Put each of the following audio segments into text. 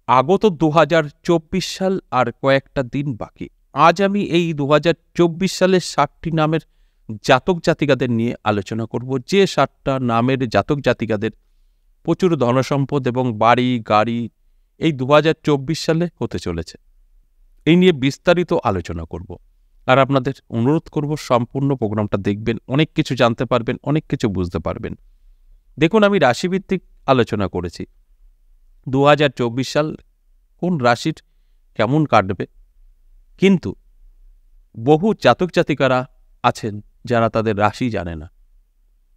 আগত 2024 সাল আর কয়েকটা দিন বাকি। আজ আমি এই 2024 সালের 60টি নামের জাতক জাতিকাদের নিয়ে আলোচনা করব, যে 60টা নামের জাতক জাতিকাদের প্রচুর ধনসম্পদ এবং বাড়ি গাড়ি এই 2024 সালে হতে চলেছে। এই নিয়ে বিস্তারিত আলোচনা করব, আর আপনাদের অনুরোধ করব সম্পূর্ণ প্রোগ্রামটা দেখবেন, অনেক কিছু জানতে পারবেন, অনেক কিছু বুঝতে পারবেন। দেখুন, আমি রাশিভিত্তিক আলোচনা করেছি 2024 সাল কোন রাশির কেমন কাটবে, কিন্তু বহু জাতক জাতিকারা আছেন যারা তাদের রাশি জানে না।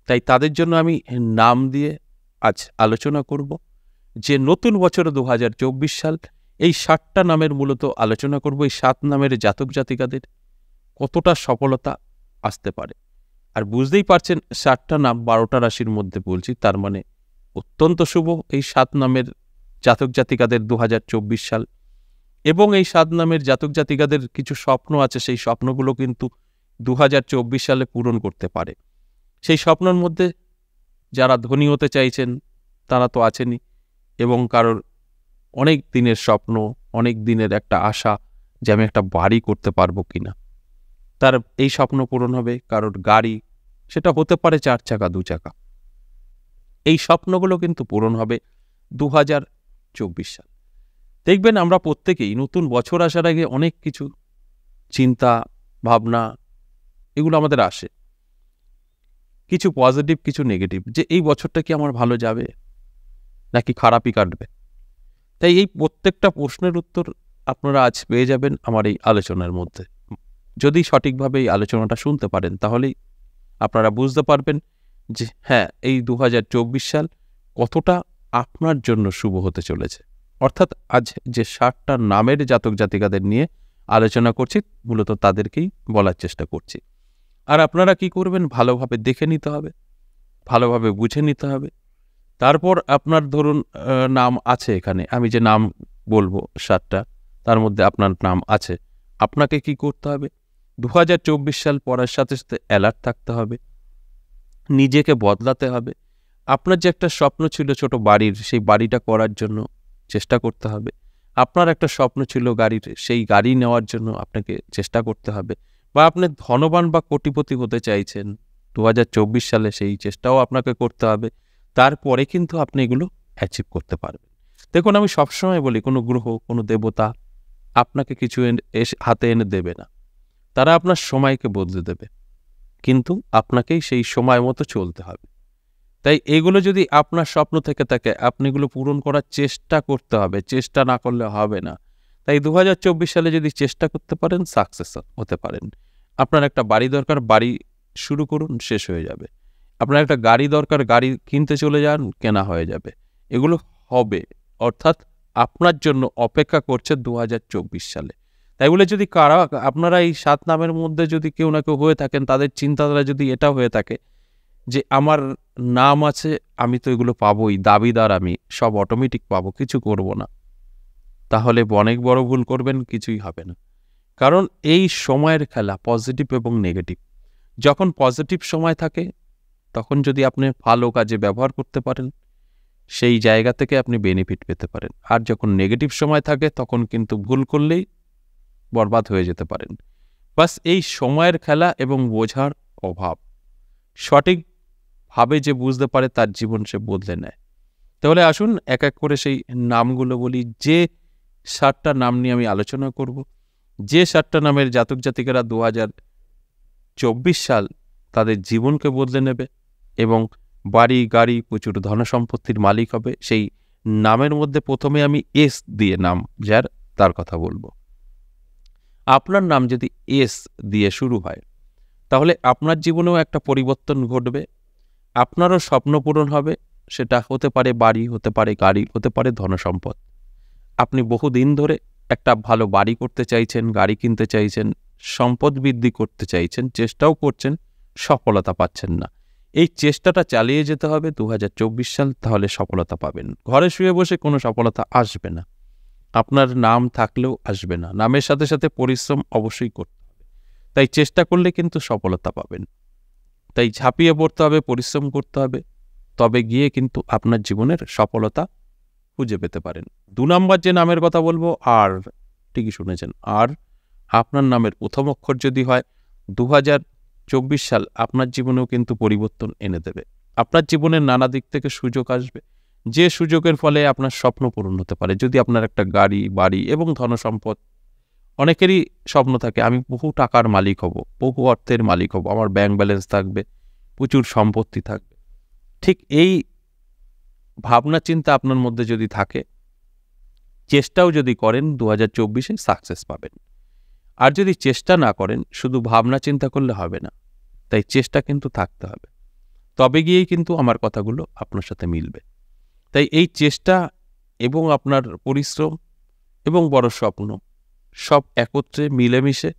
তাই তাদের জন্য আমি নাম দিয়ে আজ আলোচনা করব, যে নতুন বছরে 2024 সাল এই 60টা নামের মূলত আলোচনা করব। এই 7 নামের জাতক জাতিকাদের কতটা সফলতা আসতে পারে। আর বুঝতেই পারছেন, 60টা নাম 12টা রাশির মধ্যে বলছি, তার মানে অত্যন্ত শুভ এই 7 নামের জাতক জাতিকাদের 2024 সাল। এবং এই 7 নামের জাতক জাতিকাদের কিছু স্বপ্ন আছে, সেই স্বপ্নগুলো কিন্তু 2024 সালে পূরণ করতে পারে। সেই স্বপ্নের মধ্যে যারা ধনী হতে চাইছেন তারা তো আছেনই, এবং কারোর অনেক দিনের স্বপ্ন, অনেক দিনের একটা আশা যে আমি একটা বাড়ি করতে পারবো কিনা, তার এই স্বপ্ন পূরণ হবে। কারোর গাড়ি, সেটা হতে পারে 4 চাকা 2 চাকা, এই স্বপ্নগুলো কিন্তু পূরণ হবে 2024 সাল। দেখবেন, আমরা প্রত্যেকেই নতুন বছর আসার আগে অনেক কিছু চিন্তা ভাবনা এগুলো আমাদের আসে, কিছু পজিটিভ কিছু নেগেটিভ, যে এই বছরটা কি আমার ভালো যাবে নাকি খারাপই কাটবে। তাই এই প্রত্যেকটা প্রশ্নের উত্তর আপনারা আজ পেয়ে যাবেন আমার এই আলোচনার মধ্যে। যদি সঠিকভাবে এই আলোচনাটা শুনতে পারেন, তাহলেই আপনারা বুঝতে পারবেন যে হ্যাঁ, এই 2024 সাল কতটা আপনার জন্য শুভ হতে চলেছে। অর্থাৎ আজ যে 60টা নামের জাতক জাতিকাদের নিয়ে আলোচনা করছি, মূলত তাদেরকেই বলার চেষ্টা করছি। আর আপনারা কি করবেন, ভালোভাবে দেখে নিতে হবে, ভালোভাবে বুঝে নিতে হবে। তারপর আপনার ধরুন নাম আছে এখানে, আমি যে নাম বলবো 60টা, তার মধ্যে আপনার নাম আছে। আপনাকে কি করতে হবে, 2024 সাল পড়ার সাথে সাথে অ্যালার্ট থাকতে হবে, নিজেকে বদলাতে হবে। আপনার যে একটা স্বপ্ন ছিল ছোট বাড়ির, সেই বাড়িটা করার জন্য চেষ্টা করতে হবে। আপনার একটা স্বপ্ন ছিল গাড়ির, সেই গাড়ি নেওয়ার জন্য আপনাকে চেষ্টা করতে হবে। বা আপনি ধনবান বা কোটিপতি হতে চাইছেন 2024 সালে, সেই চেষ্টাও আপনাকে করতে হবে। তারপরে কিন্তু আপনি এগুলো অ্যাচিভ করতে পারবেন। দেখুন, আমি সবসময় বলি, কোনো গ্রহ, কোনো দেবতা আপনাকে কিছু হাতে এনে দেবে না। তারা আপনার সময়কে বদলে দেবে, কিন্তু আপনাকেই সেই সময় মতো চলতে হবে। তাই এগুলো যদি আপনার স্বপ্ন থেকে থাকে, আপনি এগুলো পূরণ করার চেষ্টা করতে হবে, চেষ্টা না করলে হবে না। তাই 2024 সালে যদি চেষ্টা করতে পারেন, সাকসেস হতে পারেন। আপনার একটা বাড়ি দরকার, বাড়ি শুরু করুন, শেষ হয়ে যাবে। আপনার একটা গাড়ি দরকার, গাড়ি কিনতে চলে যান, কেনা হয়ে যাবে। এগুলো হবে, অর্থাৎ আপনার জন্য অপেক্ষা করছে 2024 সালে। তাই বলে যদি আপনারা এই 7 নামের মধ্যে যদি কেউ না কেউ হয়ে থাকেন, তাদের চিন্তাধারা যদি এটা হয়ে থাকে যে আমার নাম আছে, আমি তো এগুলো পাবোই, দাবিদার আমি, সব অটোমেটিক পাবো, কিছু করব না, তাহলে অনেক বড় ভুল করবেন, কিছুই হবে না। কারণ এই সময়ের খেলা পজিটিভ এবং নেগেটিভ। যখন পজিটিভ সময় থাকে, তখন যদি আপনি ভালো কাজে ব্যবহার করতে পারেন, সেই জায়গা থেকে আপনি বেনিফিট পেতে পারেন। আর যখন নেগেটিভ সময় থাকে, তখন কিন্তু ভুল করলেই বরবাদ হয়ে যেতে পারেন। বাস এই সময়ের খেলা এবং বোঝার অভাব। সঠিকভাবে যে বুঝতে পারে, তার জীবন সে বদলে নেয়। তাহলে আসুন এক এক করে সেই নামগুলো বলি। যে 60টা নাম নিয়ে আমি আলোচনা করব, যে 60টা নামের জাতক জাতিকারা 2024 সাল তাদের জীবনকে বদলে নেবে এবং বাড়ি গাড়ি প্রচুর ধনসম্পত্তির মালিক হবে, সেই নামের মধ্যে প্রথমে আমি এস দিয়ে নাম যার, তার কথা বলবো। আপনার নাম যদি এস দিয়ে শুরু হয়, তাহলে আপনার জীবনেও একটা পরিবর্তন ঘটবে, আপনারও স্বপ্ন পূরণ হবে। সেটা হতে পারে বাড়ি, হতে পারে গাড়ি, হতে পারে ধনসম্পদ। আপনি বহুদিন ধরে একটা ভালো বাড়ি করতে চাইছেন, গাড়ি কিনতে চাইছেন, সম্পদ বৃদ্ধি করতে চাইছেন, চেষ্টাও করছেন, সফলতা পাচ্ছেন না। এই চেষ্টাটা চালিয়ে যেতে হবে 2024 সাল, তাহলে সফলতা পাবেন। ঘরে শুয়ে বসে কোনো সফলতা আসবে না, আপনার নাম থাকলেও আসবে না। নামের সাথে সাথে পরিশ্রম অবশ্যই করতে হবে। তাই চেষ্টা করলে কিন্তু সফলতা পাবেন। তাই ঝাঁপিয়ে পড়তে হবে, পরিশ্রম করতে হবে, তবে গিয়ে কিন্তু আপনার জীবনের সফলতা খুঁজে পেতে পারেন। 2 নাম্বার যে নামের কথা বলবো আর, ঠিকই শুনেছেন, আর আপনার নামের প্রথম অক্ষর যদি হয়, 2024 সাল আপনার জীবনেও কিন্তু পরিবর্তন এনে দেবে। আপনার জীবনের নানা দিক থেকে সুযোগ আসবে, যে সুযোগের ফলে আপনার স্বপ্ন পূরণ হতে পারে। যদি আপনার একটা গাড়ি, বাড়ি এবং ধনসম্পদ, অনেকেরই স্বপ্ন থাকে আমি বহু টাকার মালিক হব, বহু অর্থের মালিক হব, আমার ব্যাংক ব্যালেন্স থাকবে, প্রচুর সম্পত্তি থাকবে। ঠিক এই ভাবনা চিন্তা আপনার মধ্যে যদি থাকে, চেষ্টাও যদি করেন, 2024-এ সাকসেস পাবেন। আর যদি চেষ্টা না করেন, শুধু ভাবনা চিন্তা করলে হবে না। তাই চেষ্টা কিন্তু থাকতে হবে, তবে গিয়েই কিন্তু আমার কথাগুলো আপনার সাথে মিলবে। তাই এই চেষ্টা এবং আপনার পরিশ্রম এবং বড় স্বপ্ন সব একত্রে মিলেমিশে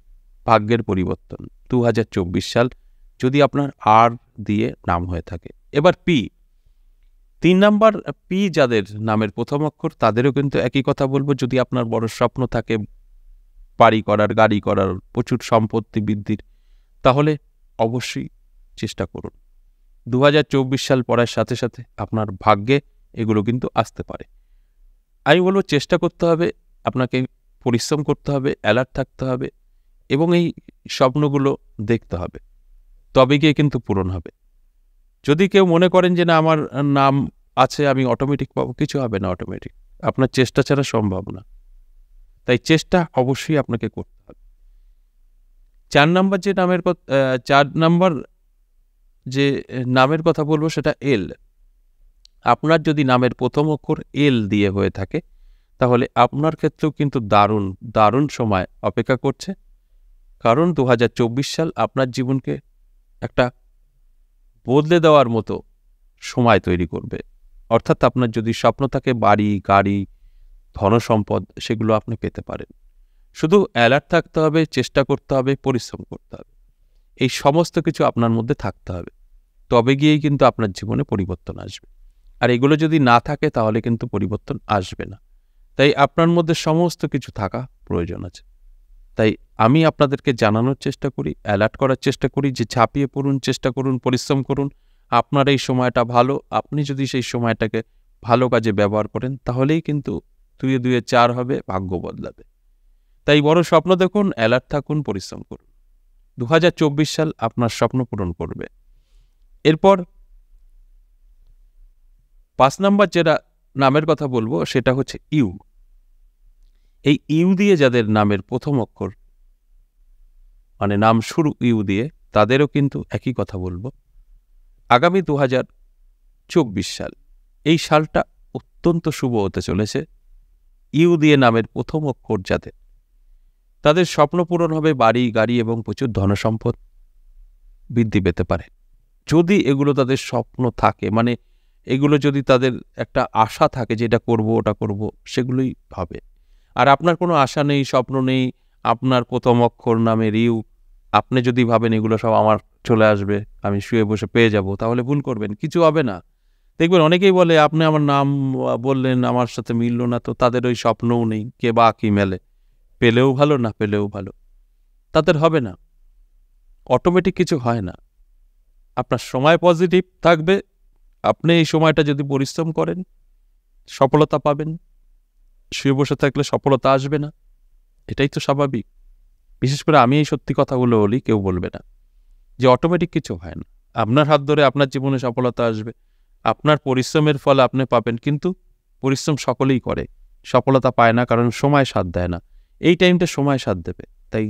ভাগ্যের পরিবর্তন। 2024 সাল যদি আপনার আর দিয়ে নাম হয়ে থাকে। এবার পি, 3 নাম্বার পি যাদের নামের প্রথম অক্ষর, তাদেরও কিন্তু একই কথা বলবো। যদি আপনার বড় স্বপ্ন থাকে বাড়ি করার, গাড়ি করার, প্রচুর সম্পত্তি বৃদ্ধির, তাহলে অবশ্যই চেষ্টা করুন। 2024 সাল পড়ার সাথে সাথে আপনার ভাগ্যে এগুলো কিন্তু আসতে পারে। আমি বলবো চেষ্টা করতে হবে, আপনাকে পরিশ্রম করতে হবে, অ্যালার্ট থাকতে হবে এবং এই স্বপ্নগুলো দেখতে হবে, তবে গিয়ে কিন্তু পূরণ হবে। যদি কেউ মনে করেন যে না আমার নাম আছে আমি অটোমেটিক পাবো, কিছু হবে না অটোমেটিক, আপনার চেষ্টা ছাড়া সম্ভব না। তাই চেষ্টা অবশ্যই আপনাকে করতে হবে। 4 নাম্বার যে নামের 4 নাম্বার যে নামের কথা বলবো সেটা এল। আপনার যদি নামের প্রথম অক্ষর এল দিয়ে হয়ে থাকে, তাহলে আপনার ক্ষেত্রেও কিন্তু দারুণ দারুণ সময় অপেক্ষা করছে। কারণ 2024 সাল আপনার জীবনকে একটা বদলে দেওয়ার মতো সময় তৈরি করবে। অর্থাৎ আপনার যদি স্বপ্ন থাকে বাড়ি, গাড়ি, ধনসম্পদ, সেগুলো আপনি পেতে পারেন। শুধু অ্যালার্ট থাকতে হবে, চেষ্টা করতে হবে, পরিশ্রম করতে হবে। এই সমস্ত কিছু আপনার মধ্যে থাকতে হবে, তবে গিয়েই কিন্তু আপনার জীবনে পরিবর্তন আসবে। আর এগুলো যদি না থাকে তাহলে কিন্তু পরিবর্তন আসবে না। তাই আপনার মধ্যে সমস্ত কিছু থাকা প্রয়োজন আছে। তাই আমি আপনাদেরকে জানানোর চেষ্টা করি, অ্যালার্ট করার চেষ্টা করি যে ঝাঁপিয়ে পড়ুন, চেষ্টা করুন, পরিশ্রম করুন। আপনার এই সময়টা ভালো, আপনি যদি সেই সময়টাকে ভালো কাজে ব্যবহার করেন, তাহলেই কিন্তু 2 এ 2 এ 4 হবে, ভাগ্য বদলাবে। তাই বড় স্বপ্ন দেখুন, অ্যালার্ট থাকুন, পরিশ্রম করুন। 2024 সাল আপনার স্বপ্ন পূরণ করবে। এরপর 5 নাম্বার যেটা নামের কথা বলবো সেটা হচ্ছে ইউ। এই ইউ দিয়ে যাদের নামের প্রথম অক্ষর, মানে নাম শুরু ইউ দিয়ে, তাদেরও কিন্তু একই কথা বলবো। আগামী 2024 সাল, এই সালটা অত্যন্ত শুভ হতে চলেছে। ইউ দিয়ে নামের প্রথম অক্ষর যাদের, তাদের স্বপ্ন পূরণ হবে, বাড়ি, গাড়ি এবং প্রচুর ধনসম্পদ বৃদ্ধি পেতে পারে। যদি এগুলো তাদের স্বপ্ন থাকে, মানে এগুলো যদি তাদের একটা আশা থাকে যে এটা করবো, ওটা করবো, সেগুলোই হবে। আর আপনার কোনো আশা নেই, স্বপ্ন নেই, আপনার প্রথম অক্ষর নামের ইউ, আপনি যদি ভাবেন এগুলো সব আমার চলে আসবে, আমি শুয়ে বসে পেয়ে যাব, তাহলে ভুল করবেন, কিছু হবে না। দেখবেন অনেকেই বলে আপনি আমার নাম বললেন, আমার সাথে মিলল না, তো তাদের ওই স্বপ্নও নেই, কে বা কি মেলে, পেলেও ভালো, না পেলেও ভালো, তাদের হবে না। অটোমেটিক কিছু হয় না। আপনার সময় পজিটিভ থাকবে, আপনি এই সময়টা যদি পরিশ্রম করেন, সফলতা পাবেন। শুয়ে বসে থাকলে সফলতা আসবে না, এটাই তো স্বাভাবিক। বিশেষ করে আমি এই সত্যি কথাগুলো বলি, কেউ বলবে না যে অটোমেটিক কিছু হয় না। আপনার হাত ধরে আপনার জীবনে সফলতা আসবে, আপনার পরিশ্রমের ফল আপনি পাবেন। কিন্তু পরিশ্রম সকলেই করে, সফলতা পায় না, কারণ সময় সাথ দেয় না। এই টাইমটা সময় সাথ দেবে, তাই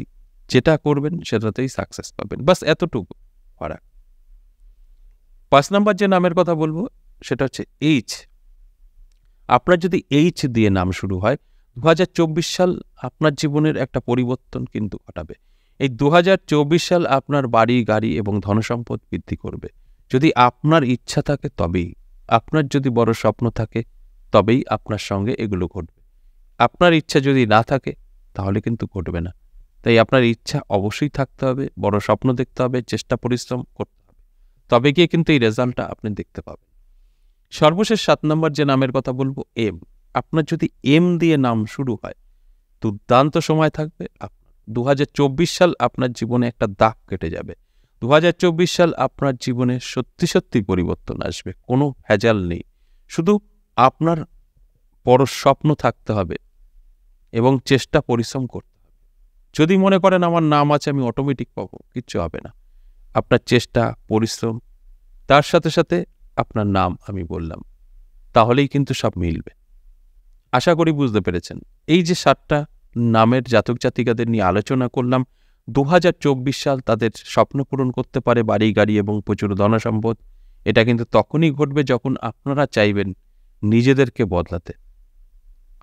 যেটা করবেন সেটাতেই সাকসেস পাবেন, বাস এতটুকু ফারাক। 5 নাম্বার যে নামের কথা বলবো সেটা হচ্ছে এইচ। আপনার যদি এইচ দিয়ে নাম শুরু হয়, 2024 সাল আপনার জীবনের একটা পরিবর্তন কিন্তু ঘটাবে। এই 2024 সাল আপনার বাড়ি, গাড়ি এবং ধনসম্পদ বৃদ্ধি করবে। যদি আপনার ইচ্ছা থাকে তবেই, আপনার যদি বড় স্বপ্ন থাকে তবেই আপনার সঙ্গে এগুলো ঘটবে। আপনার ইচ্ছা যদি না থাকে তাহলে কিন্তু ঘটবে না। তাই আপনার ইচ্ছা অবশ্যই থাকতে হবে, বড় স্বপ্ন দেখতে হবে, চেষ্টা পরিশ্রম করতে হবে, তবে গিয়ে কিন্তু এই রেজাল্টটা আপনি দেখতে পাবেন। সর্বশেষ 7 নম্বর যে নামের কথা বলবো, এম। আপনার যদি এম দিয়ে নাম শুরু হয়, দুর্দান্ত সময় থাকবে আপনার। 2024 সাল আপনার জীবনে একটা দাগ কেটে যাবে। 2024 সাল আপনার জীবনে সত্যি সত্যি পরিবর্তন আসবে, কোনো ভেজাল নেই। শুধু আপনার বড় স্বপ্ন থাকতে হবে এবং চেষ্টা পরিশ্রম করতে হবে। যদি মনে করেন আমার নাম আছে আমি অটোমেটিক পাবো, কিচ্ছু হবে না। আপনার চেষ্টা, পরিশ্রম, তার সাথে সাথে আপনার নাম আমি বললাম, তাহলেই কিন্তু সব মিলবে। আশা করি বুঝতে পেরেছেন। এই যে 7টা নামের জাতক জাতিকাদের নিয়ে আলোচনা করলাম, 2024 সাল তাদের স্বপ্ন পূরণ করতে পারে, বাড়ি গাড়ি এবং প্রচুর ধনসম্পদ। এটা কিন্তু তখনই ঘটবে যখন আপনারা চাইবেন নিজেদেরকে বদলাতে।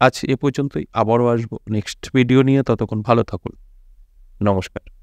আজ এ পর্যন্তই, আবারও আসবো নেক্সট ভিডিও নিয়ে। ততক্ষণ ভালো থাকুন। নমস্কার।